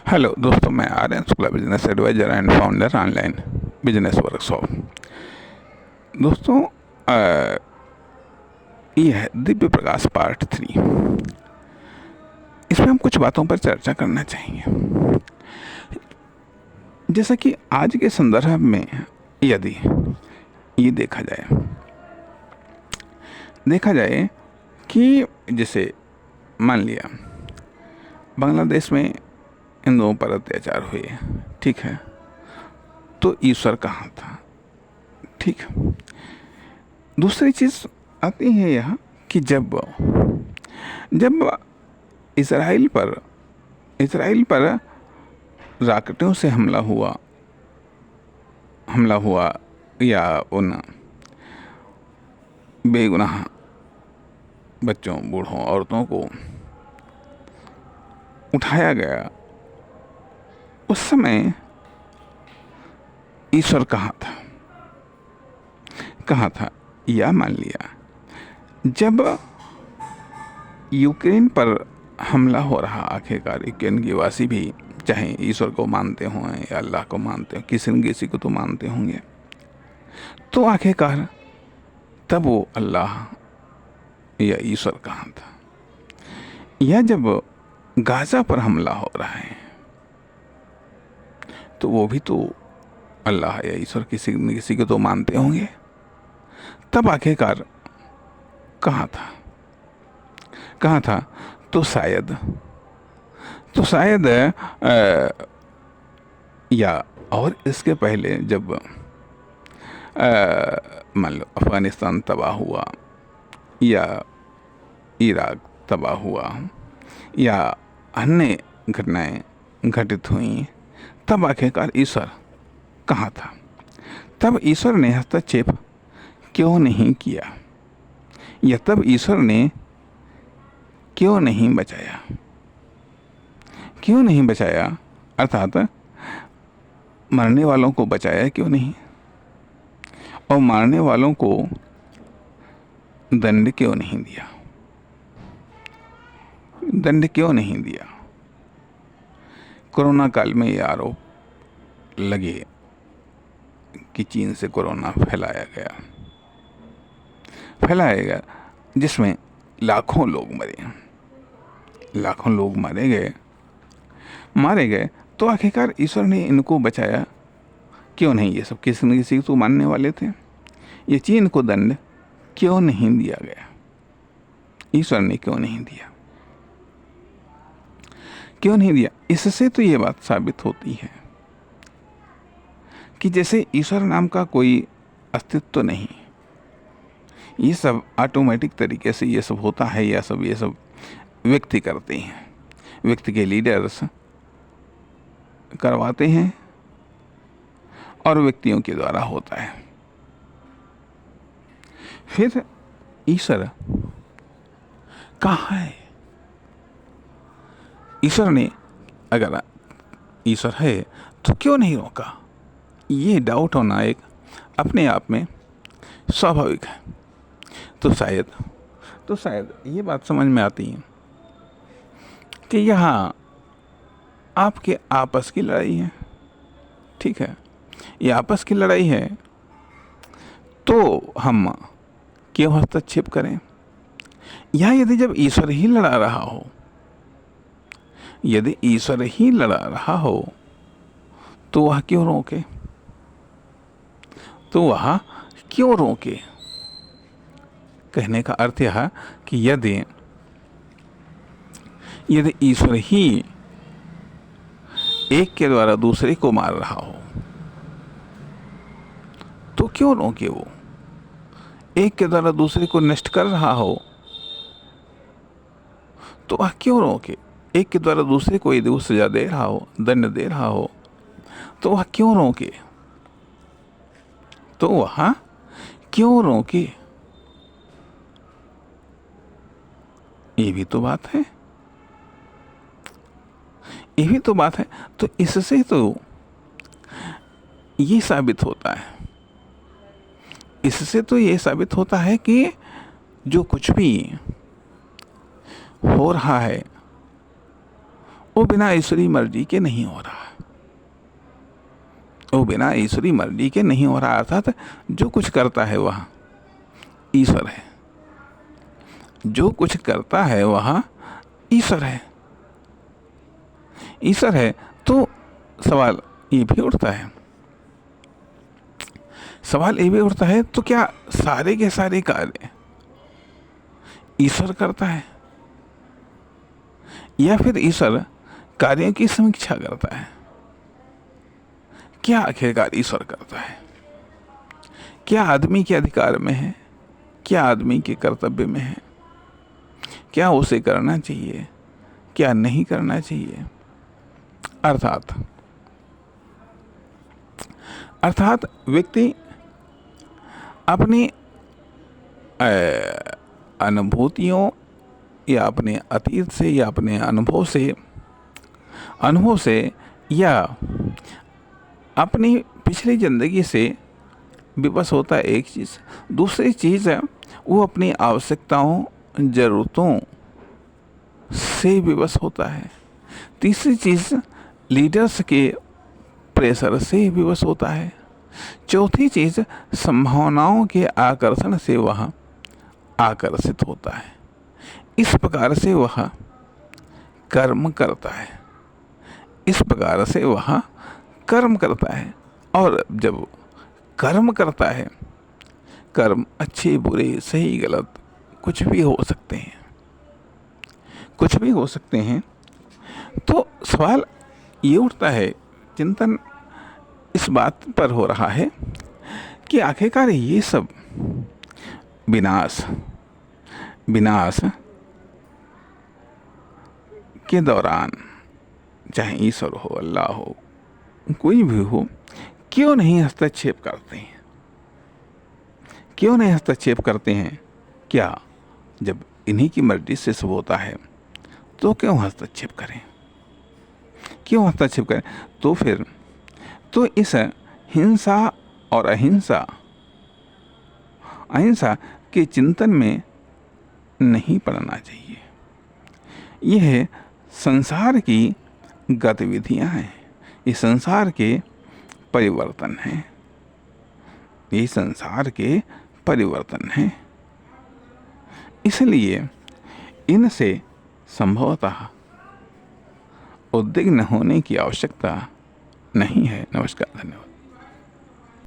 Hello दोस्तों, मैं Aryan Shukla, business advisor and founder online business workshop. दोस्तों, ये है दिव्य प्रकाश पार्ट 3। इसमें हम कुछ बातों पर चर्चा करना चाहेंगे। जैसा कि आज के संदर्भ में यदि ये देखा जाए कि जैसे मान लिया बांग्लादेश में हिंदुओं पर अत्याचार हुए, ठीक है, तो ईश्वर कहाँ था? ठीक है। दूसरी चीज आती है यह कि जब इसराइल पर रॉकेटों से हमला हुआ या उन बेगुनाह बच्चों, बूढ़ों, औरतों को उठाया गया, उस समय ईश्वर कहाँ था? या मान लिया जब यूक्रेन पर हमला हो रहा, आखिरकार यूक्रेन के वासी भी चाहे ईश्वर को मानते हों या अल्लाह को मानते हो, किसी न किसी को तो मानते होंगे, तो आखिरकार तब वो अल्लाह या ईश्वर कहाँ था? या जब गाजा पर हमला हो रहा है, तो वो भी तो अल्लाह या ईश्वर किसी न किसी को तो मानते होंगे, तब आखिरकार कहाँ था? तो शायद या और इसके पहले जब मान लो अफगानिस्तान तबाह हुआ या इराक तबाह हुआ या अन्य घटनाएं घटित हुई, तब आखिरकार ईश्वर कहाँ था? तब ईश्वर ने हस्तक्षेप क्यों नहीं किया? या तब ईश्वर ने क्यों नहीं बचाया? अर्थात मरने वालों को बचाया क्यों नहीं? और मारने वालों को दंड क्यों नहीं दिया? कोरोना काल में ये आरोप लगे कि चीन से कोरोना फैलाया गया, जिसमें लाखों लोग मारे गए, तो आखिरकार ईश्वर ने इनको बचाया क्यों नहीं? ये सब किसी न किसी को मानने वाले थे। ये चीन को दंड क्यों नहीं दिया गया? ईश्वर ने क्यों नहीं दिया? इससे तो ये बात साबित होती है कि जैसे ईश्वर नाम का कोई अस्तित्व नहीं, ये सब ऑटोमेटिक तरीके से ये सब होता है, ये सब व्यक्ति करते हैं, व्यक्ति के लीडर्स करवाते हैं और व्यक्तियों के द्वारा होता है। फिर ईश्वर कहाँ है? ईश्वर ने, अगर ईश्वर है तो क्यों नहीं रोका? ये डाउट होना एक अपने आप में स्वाभाविक है। तो शायद ये बात समझ में आती है कि यहाँ आपके आपस की लड़ाई है, ठीक है, ये आपस की लड़ाई है, तो हम क्यों हस्तक्षेप करें? या यदि जब ईश्वर ही लड़ा रहा हो, तो वह क्यों रोके? कहने का अर्थ यह है कि यदि ईश्वर ही एक के द्वारा दूसरे को मार रहा हो, तो क्यों रोके? वो एक के द्वारा दूसरे को नष्ट कर रहा हो, तो वह क्यों रोके? एक के द्वारा दूसरे को यदि वो सजा दे रहा हो, दंड दे रहा हो, तो वह क्यों रोके? ये भी तो बात है। तो इससे तो ये साबित होता है कि जो कुछ भी हो रहा है वो बिना ईश्वरी मर्जी के नहीं हो रहा, वो बिना ईश्वरी मर्जी के नहीं हो रहा। अर्थात जो कुछ करता है वह ईश्वर है, जो कुछ करता है वह ईश्वर है। ईश्वर है तो सवाल ये भी उठता है, सवाल ये भी उठता है तो क्या सारे के सारे कार्य ईश्वर करता है, या फिर ईश्वर कार्यों की समीक्षा करता है? क्या आखिरकार ईश्वर करता है? क्या आदमी के अधिकार में है, क्या आदमी के कर्तव्य में है, क्या उसे करना चाहिए, क्या नहीं करना चाहिए? अर्थात व्यक्ति अपनी अनुभूतियों या अपने अतीत से या अपने अनुभव से या अपनी पिछली जिंदगी से विवश होता है एक चीज़। दूसरी चीज़ है वो अपनी आवश्यकताओं, ज़रूरतों से विवश होता है। तीसरी चीज़ लीडर्स के प्रेशर से विवश होता है। चौथी चीज़ संभावनाओं के आकर्षण से वह आकर्षित होता है। इस प्रकार से वह कर्म करता है, इस प्रकार से वह कर्म करता है। और जब कर्म करता है, कर्म अच्छे बुरे सही गलत कुछ भी हो सकते हैं, कुछ भी हो सकते हैं। तो सवाल ये उठता है, चिंतन इस बात पर हो रहा है कि आखिरकार ये सब विनाश के दौरान, चाहे ईश्वर हो, अल्लाह हो, कोई भी हो, क्यों नहीं हस्तक्षेप करते हैं? क्यों नहीं हस्तक्षेप करते हैं? क्या जब इन्हीं की मर्जी से सब होता है तो क्यों हस्तक्षेप करें? क्यों हस्तक्षेप करें? तो फिर तो इस हिंसा और अहिंसा के चिंतन में नहीं पड़ना चाहिए। यह संसार की गतिविधियां हैं, ये संसार के परिवर्तन हैं, ये संसार के परिवर्तन हैं। इसलिए इनसे संभवतः उद्विग्न होने की आवश्यकता नहीं है। नमस्कार, धन्यवाद।